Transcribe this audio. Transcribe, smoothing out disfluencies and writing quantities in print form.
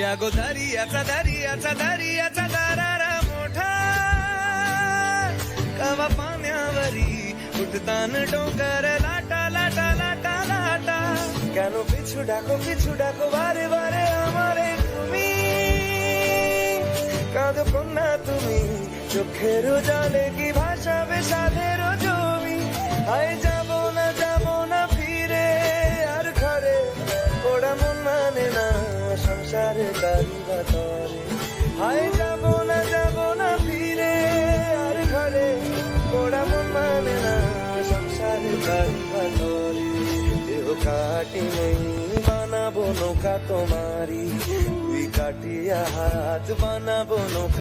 या गो दर्याचा दर्याचा दर्याचा दरारा मोठा कवा पाण्यावरी उठतान डोंगर लाटा लाटा लाटा लाटा কেন পিছু ডাকো বারে বারে আমারে তুমি কাঁদো কন্যা তুমি চোখের জলে কি ভাসাবে সাধের জমি আয় যাব না ফিরে আর ঘরে ওরা মন মানে না সংসারে গাড়ি বাতরে আয় যাব না ফিরে আর ঘরে ওরা মন মানে না সংসারে গাড়ি বাতরে দেহ কাটি নেই বানাবো নৌকা তোমারি তুই কাটিয়া হাত বানাবো নৌকা